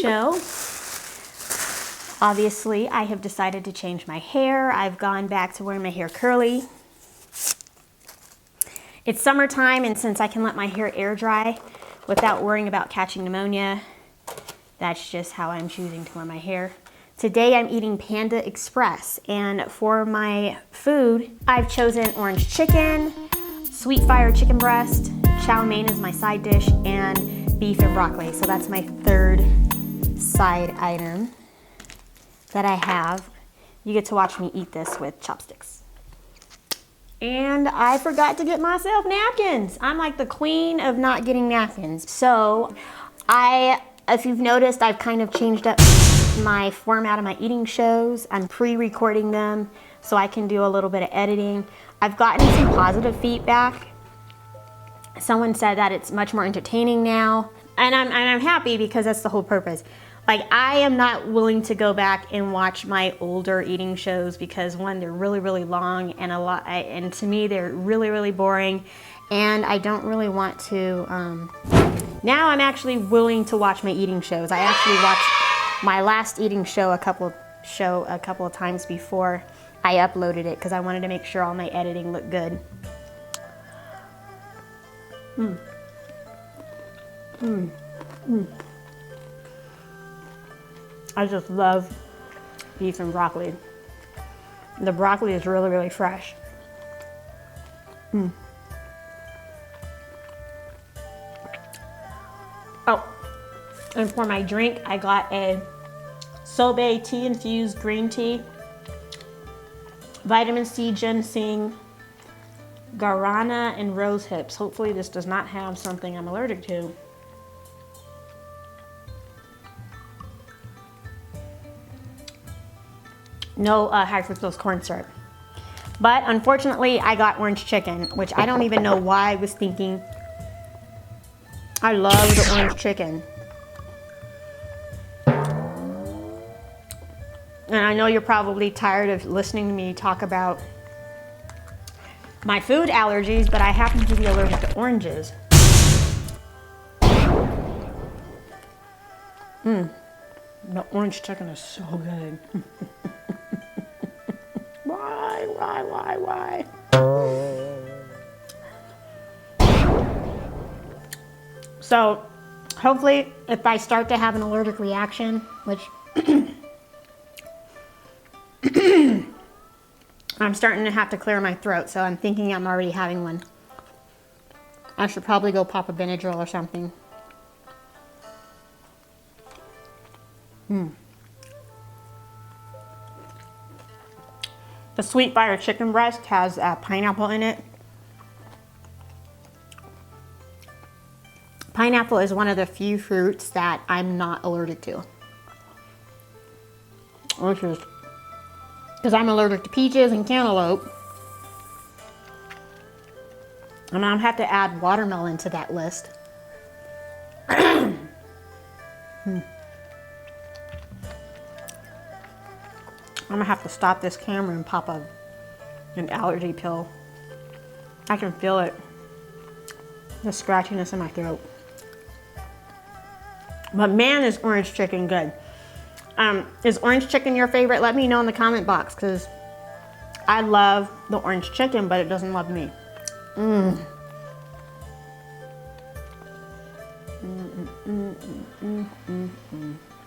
show. Obviously, I have decided to change my hair. I've gone back to wearing my hair curly. It's summertime, and since I can let my hair air dry without worrying about catching pneumonia, that's just how I'm choosing to wear my hair. Today I'm eating Panda Express, and for my food, I've chosen orange chicken, sweet fire chicken breast, chow mein is my side dish, and beef and broccoli. So that's my third side item that I have. You get to watch me eat this with chopsticks. And I forgot to get myself napkins. I'm like the queen of not getting napkins. So if you've noticed, I've kind of changed up my format of my eating shows. I'm pre-recording them so I can do a little bit of editing. I've gotten some positive feedback. Someone said that it's much more entertaining now. And I'm happy because that's the whole purpose. Like, I am not willing to go back and watch my older eating shows because one, they're really, really long, and and to me, they're really, really boring. And I don't really want to, now I'm actually willing to watch my eating shows. I actually watched my last eating show a couple of times before I uploaded it because I wanted to make sure all my editing looked good. I just love beef and broccoli. The broccoli is really, really fresh. Oh, and for my drink, I got a sorbet tea infused green tea, vitamin C, ginseng, guarana, and rose hips. Hopefully this does not have something I'm allergic to. No high fructose corn syrup. But unfortunately, I got orange chicken, which I don't even know why I was thinking. I love the orange chicken. And I know you're probably tired of listening to me talk about my food allergies, but I happen to be allergic to oranges. The orange chicken is so good. Why? So, hopefully, if I start to have an allergic reaction, which I'm starting to have to clear my throat, so I'm thinking I'm already having one. I should probably go pop a Benadryl or something. The sweet fire chicken breast has pineapple in it. Pineapple is one of the few fruits that I'm not allergic to. Which is because I'm allergic to peaches and cantaloupe. And I'll have to add watermelon to that list. I'm gonna have to stop this camera and pop an allergy pill. I can feel it. The scratchiness in my throat. But man, is orange chicken good. Is orange chicken your favorite? Let me know in the comment box, because I love the orange chicken, but it doesn't love me.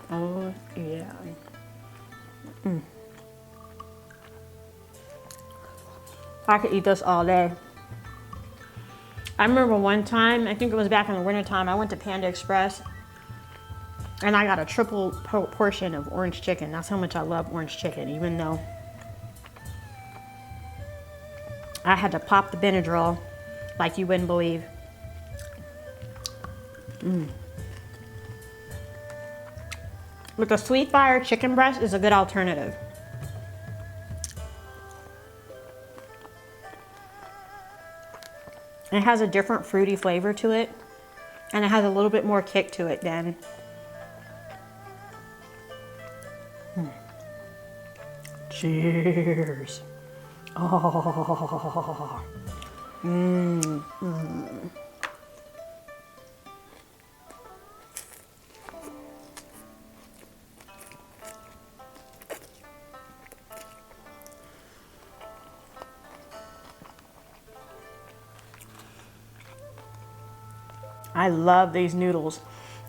Oh, yeah. I could eat this all day. I remember one time, I think it was back in the winter time, I went to Panda Express and I got a triple portion of orange chicken. That's how much I love orange chicken, even though I had to pop the Benadryl like you wouldn't believe. But the sweet fire chicken breast is a good alternative. It has a different fruity flavor to it, and it has a little bit more kick to it than Cheers. Oh. I love these noodles.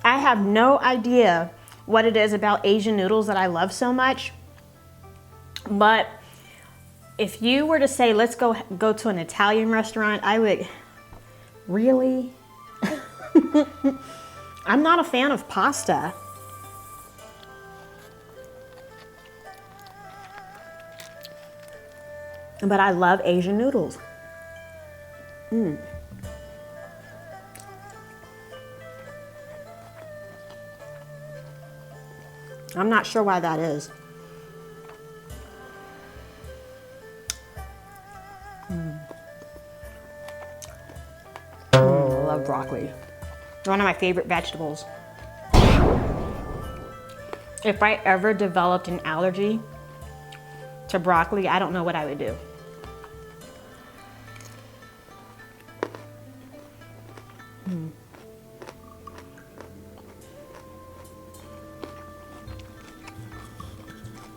I have no idea what it is about Asian noodles that I love so much, but if you were to say, let's go to an Italian restaurant, I would, really? I'm not a fan of pasta. But I love Asian noodles. I'm not sure why that is. I love broccoli. One of my favorite vegetables. If I ever developed an allergy to broccoli, I don't know what I would do.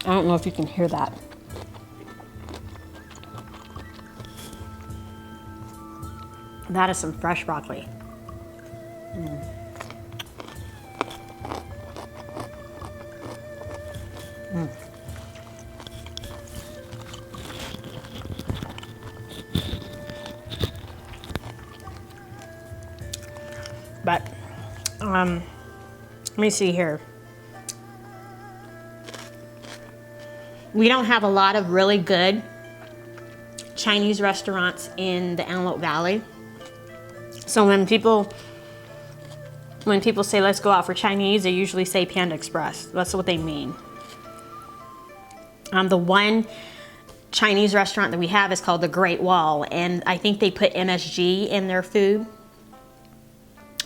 I don't know if you can hear that. That is some fresh broccoli. But, let me see here. We don't have a lot of really good Chinese restaurants in the Antelope Valley. So when people say, let's go out for Chinese, they usually say Panda Express. That's what they mean. The one Chinese restaurant that we have is called the Great Wall, and I think they put MSG in their food.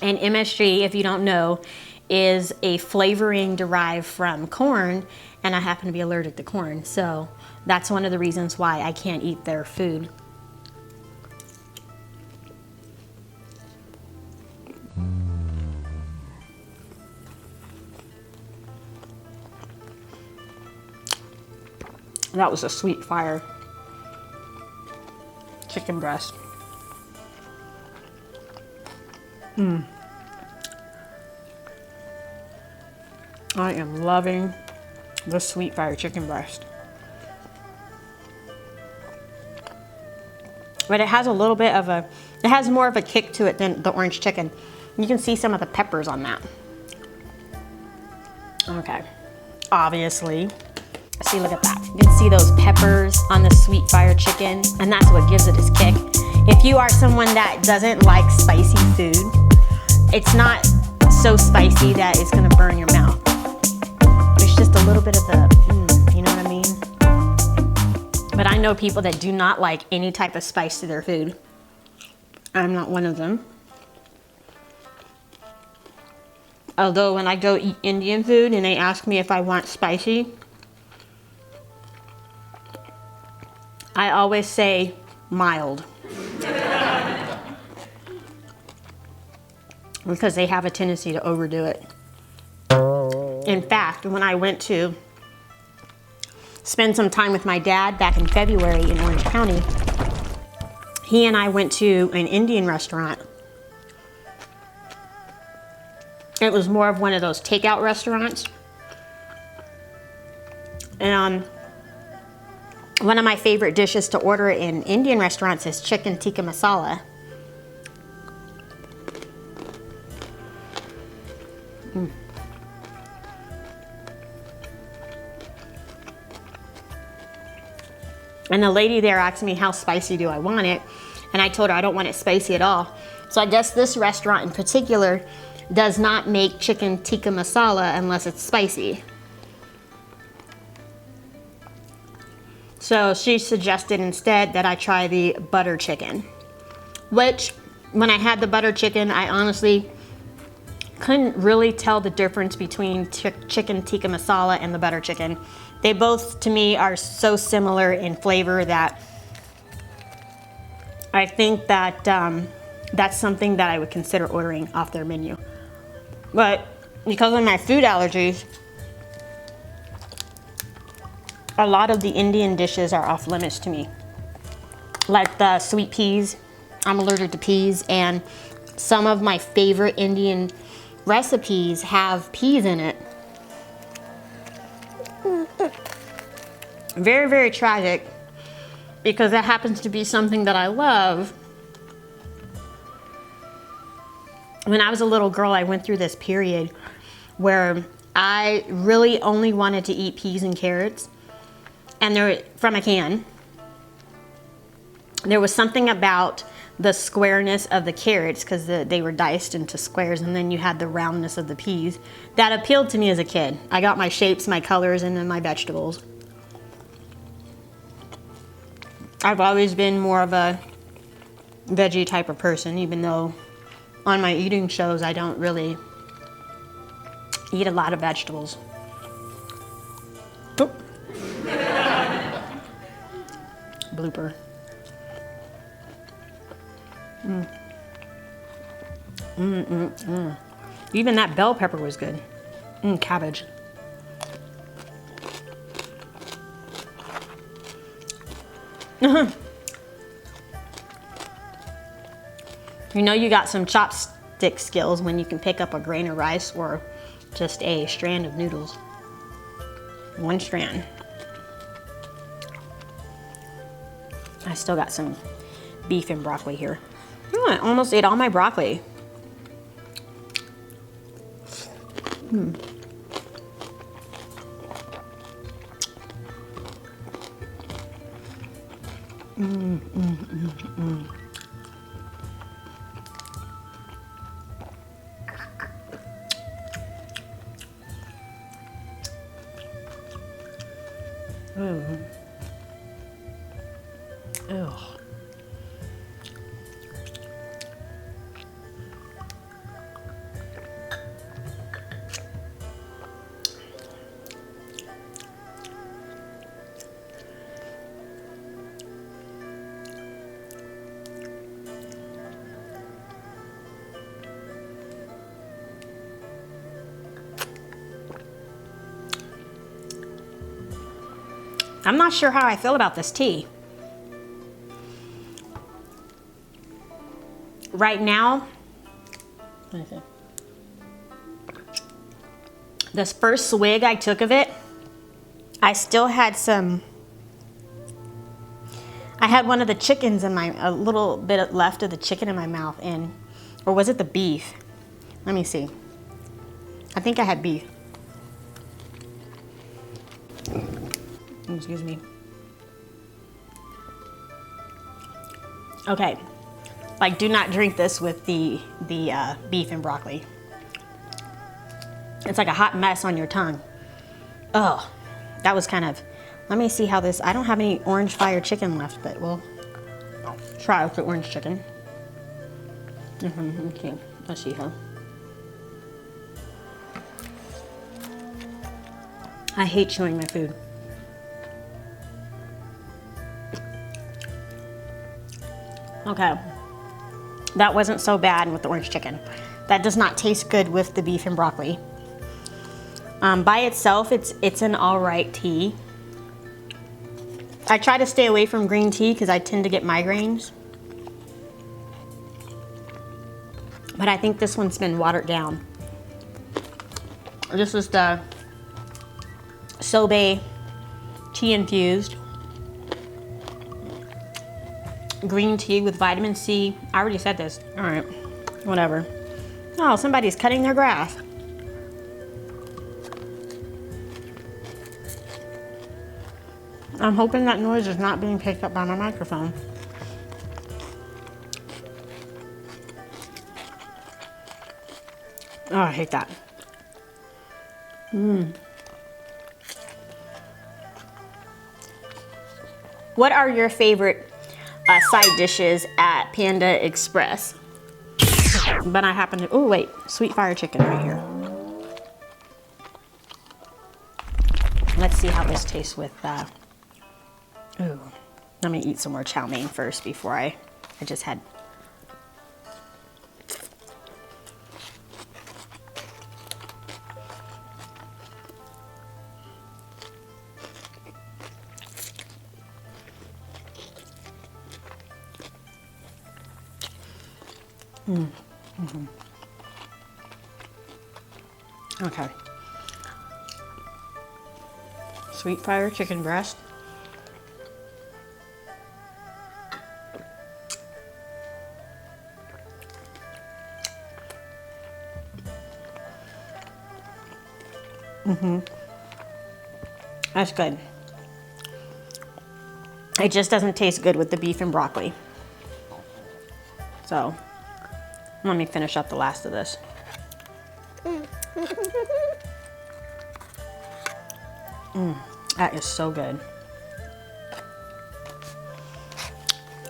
And MSG, if you don't know, is a flavoring derived from corn, and I happen to be allergic to corn, so that's one of the reasons why I can't eat their food. That was a sweet fire chicken breast. I am loving the sweet fire chicken breast. But it has a little bit of it has more of a kick to it than the orange chicken. You can see some of the peppers on that. Okay, obviously. See, look at that. You can see those peppers on the sweet fire chicken, and that's what gives it its kick. If you are someone that doesn't like spicy food, it's not so spicy that it's gonna burn your mouth. There's just a little bit of the, you know what I mean? But I know people that do not like any type of spice to their food. I'm not one of them. Although when I go eat Indian food and they ask me if I want spicy, I always say mild. Because they have a tendency to overdo it. In fact, when I went to spend some time with my dad back in February in Orange County, he and I went to an Indian restaurant. It was more of one of those takeout restaurants. And one of my favorite dishes to order in Indian restaurants is chicken tikka masala. And the lady there asked me how spicy do I want it, and I told her I don't want it spicy at all. So I guess this restaurant in particular does not make chicken tikka masala unless it's spicy. So she suggested instead that I try the butter chicken, which when I had the butter chicken, I honestly couldn't really tell the difference between chicken tikka masala and the butter chicken. They both, to me, are so similar in flavor that I think that that's something that I would consider ordering off their menu. But because of my food allergies, a lot of the Indian dishes are off limits to me. Like the sweet peas, I'm allergic to peas, and some of my favorite Indian recipes have peas in it. Very, very tragic, because that happens to be something that I love. When I was a little girl, I went through this period where I really only wanted to eat peas and carrots, and they're from a can. There was something about the squareness of the carrots, because they were diced into squares, and then you had the roundness of the peas, that appealed to me as a kid. I got my shapes, my colors, and then my vegetables. I've always been more of a veggie type of person, even though on my eating shows I don't really eat a lot of vegetables. Oh. Blooper. Even that bell pepper was good. Cabbage. You know you got some chopstick skills when you can pick up a grain of rice or just a strand of noodles. One strand. I still got some beef and broccoli here. Oh, I almost ate all my broccoli. Ugh. I'm not sure how I feel about this tea. Right now, this first swig I took of it, I still had I had one of the chickens in a little bit left of the chicken in my mouth, or was it the beef? Let me see. I think I had beef. Excuse me. Okay, like do not drink this with the beef and broccoli. It's like a hot mess on your tongue. Oh, that was kind of, let me see how this, I don't have any orange fire chicken left, but we'll try with the orange chicken. Okay, let's see how. I hate chewing my food. Okay, that wasn't so bad with the orange chicken. That does not taste good with the beef and broccoli. By itself, it's an all right tea. I try to stay away from green tea because I tend to get migraines. But I think this one's been watered down. This is the Sobe tea infused green tea with vitamin C. I already said this. All right, whatever. Oh, somebody's cutting their grass. I'm hoping that noise is not being picked up by my microphone. Oh, I hate that. What are your favorite side dishes at Panda Express? But I happen to, oh wait, sweet fire chicken right here. Let's see how this tastes with, ooh, let me eat some more chow mein first before I just had. Okay. Sweet fire chicken breast. That's good. It just doesn't taste good with the beef and broccoli. So, let me finish up the last of this. That is so good.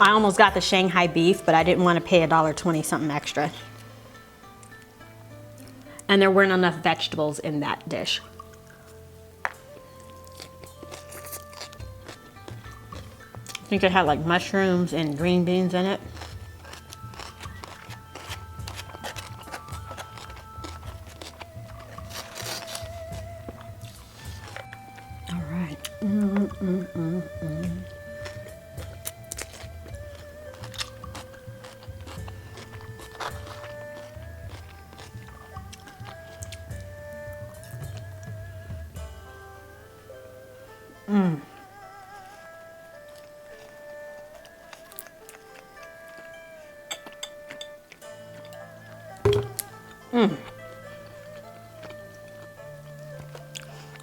I almost got the Shanghai beef, but I didn't want to pay $1.20 something extra. And there weren't enough vegetables in that dish. I think it had like mushrooms and green beans in it. All right.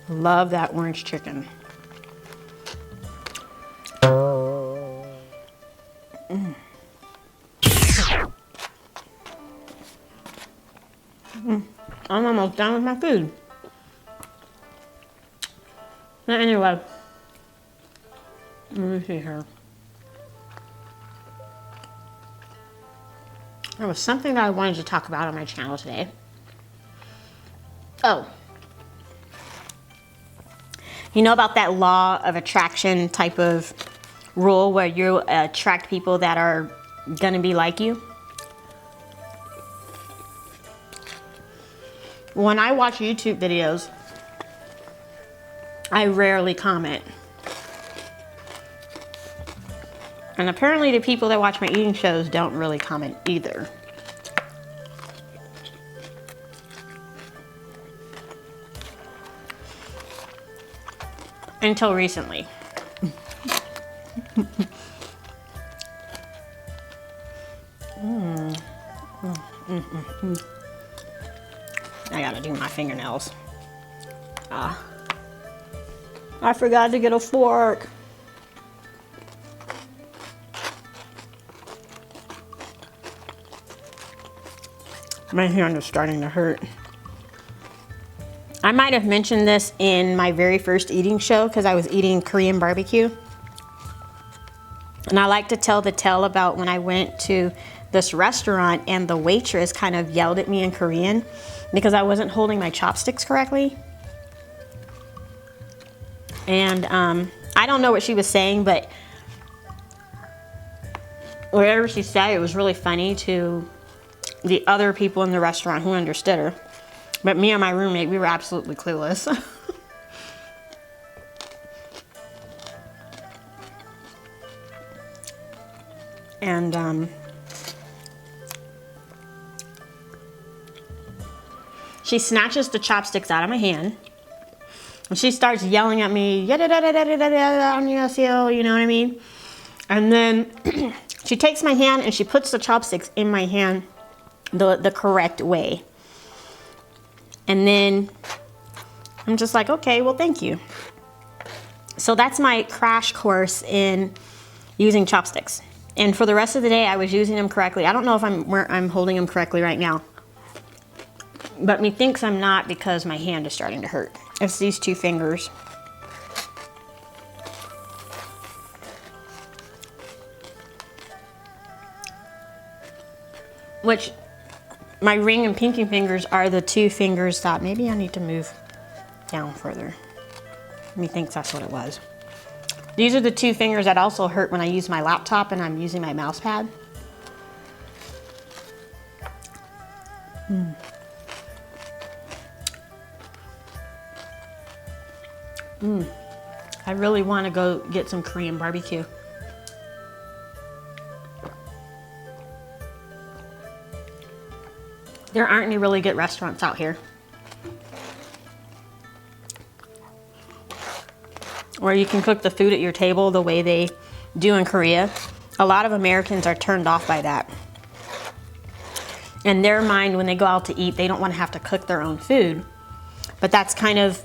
Love that orange chicken. I'm almost done with my food. But anyway, let me see here. There was something that I wanted to talk about on my channel today. Oh. You know about that law of attraction type of rule where you attract people that are gonna be like you? When I watch YouTube videos, I rarely comment. And apparently the people that watch my eating shows don't really comment either. Until recently. I gotta do my fingernails. I forgot to get a fork. My hand is starting to hurt. I might have mentioned this in my very first eating show because I was eating Korean barbecue. And I like to tell the tale about when I went to this restaurant and the waitress kind of yelled at me in Korean because I wasn't holding my chopsticks correctly. And I don't know what she was saying, but whatever she said, it was really funny to the other people in the restaurant who understood her. But me and my roommate, we were absolutely clueless. And she snatches the chopsticks out of my hand. And she starts yelling at me, you know what I mean? And then she takes my hand and she puts the chopsticks in my hand the correct way. And then I'm just like, okay, well, thank you. So that's my crash course in using chopsticks. And for the rest of the day, I was using them correctly. I don't know if I'm holding them correctly right now. But methinks I'm not because my hand is starting to hurt. It's these two fingers. Which, my ring and pinky fingers are the two fingers that maybe I need to move down further. Methinks that's what it was. These are the two fingers that also hurt when I use my laptop and I'm using my mouse pad. I really want to go get some Korean barbecue. There aren't any really good restaurants out here where you can cook the food at your table the way they do in Korea. A lot of Americans are turned off by that. In their mind, when they go out to eat, they don't want to have to cook their own food. But that's kind of,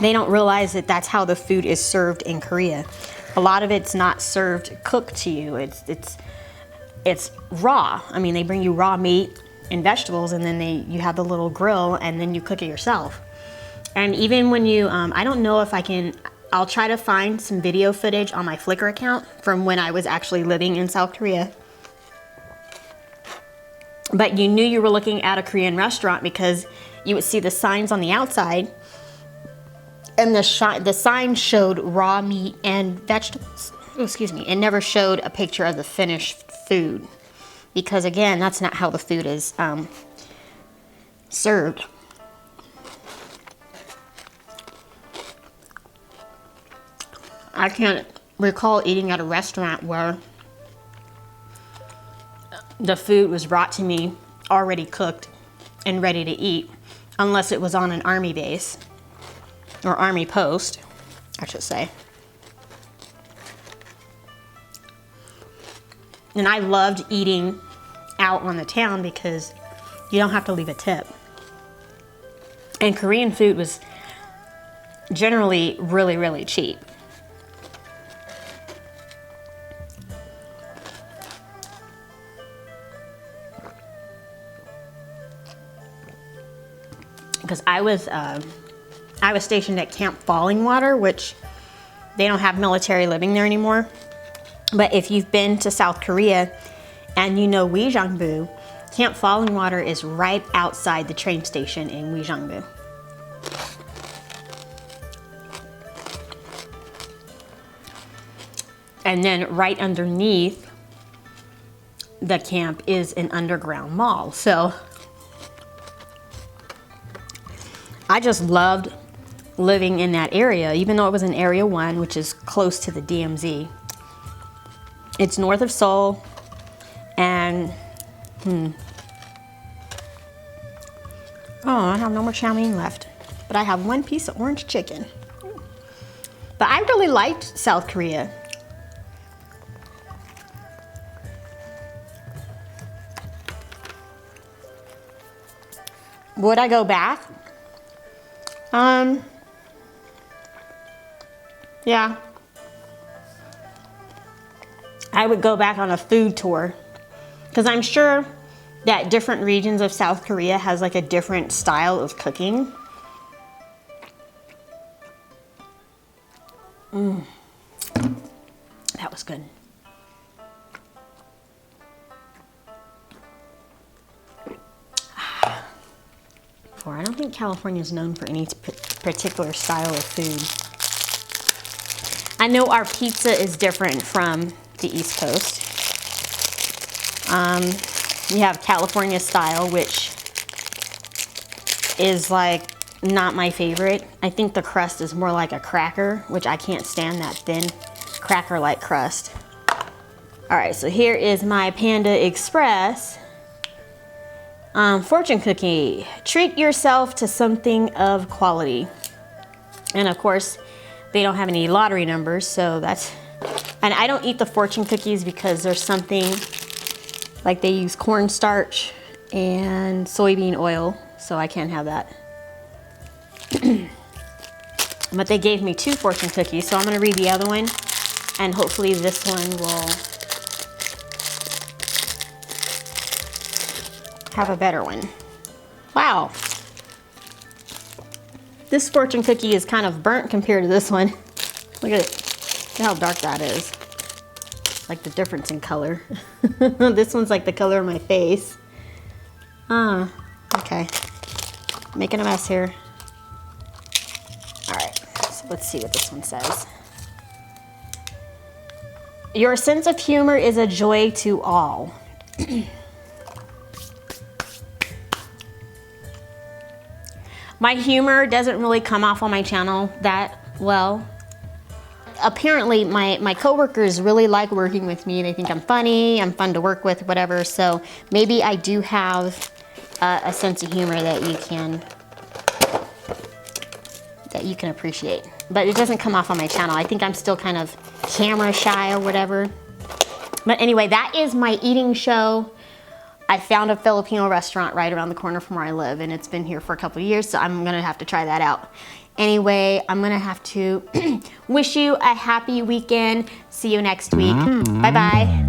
they don't realize that that's how the food is served in Korea. A lot of it's not served cooked to you. It's raw. I mean, they bring you raw meat and vegetables, and then you have the little grill, and then you cook it yourself. And even when you, I don't know if I'll try to find some video footage on my Flickr account from when I was actually living in South Korea. But you knew you were looking at a Korean restaurant because you would see the signs on the outside, and the sign showed raw meat and vegetables. Excuse me. It never showed a picture of the finished food because, again, that's not how the food is served. I can't recall eating at a restaurant where the food was brought to me already cooked and ready to eat, unless it was on an army base or army post, I should say. And I loved eating out on the town because you don't have to leave a tip. And Korean food was generally really, really cheap. Because I was stationed at Camp Fallingwater, which they don't have military living there anymore. But if you've been to South Korea and you know Uijeongbu, Camp Fallingwater is right outside the train station in Uijeongbu. And then right underneath the camp is an underground mall. So I just loved living in that area, even though it was in Area 1, which is close to the DMZ. It's north of Seoul, and oh, I have no more chow mein left, but I have one piece of orange chicken. But I really liked South Korea. Would I go back? Yeah. I would go back on a food tour because I'm sure that different regions of South Korea has like a different style of cooking. That was good. I don't think California is known for any particular style of food. I know our pizza is different from the East Coast. We have California style, which is like not my favorite. I think the crust is more like a cracker, which I can't stand that thin cracker-like crust. All right, so here is my Panda Express fortune cookie. Treat yourself to something of quality. And of course, they don't have any lottery numbers, so that's, and I don't eat the fortune cookies because there's something, like they use cornstarch and soybean oil, so I can't have that. But they gave me 2 fortune cookies, so I'm gonna read the other one, and hopefully this one will have a better one. Wow. This fortune cookie is kind of burnt compared to this one. Look at it. Look how dark that is. Like the difference in color. This one's like the color of my face. Okay. Making a mess here. All right, so let's see what this one says. Your sense of humor is a joy to all. My humor doesn't really come off on my channel that well. apparently my coworkers really like working with me. They think I'm funny, I'm fun to work with, whatever. So maybe I do have a sense of humor that you can appreciate. But it doesn't come off on my channel. I think I'm still kind of camera shy or whatever. But anyway, that is my eating show. I found a Filipino restaurant right around the corner from where I live, and it's been here for a couple of years, so I'm gonna have to try that out. Anyway, I'm gonna have to wish you a happy weekend. See you next week. Bye-bye.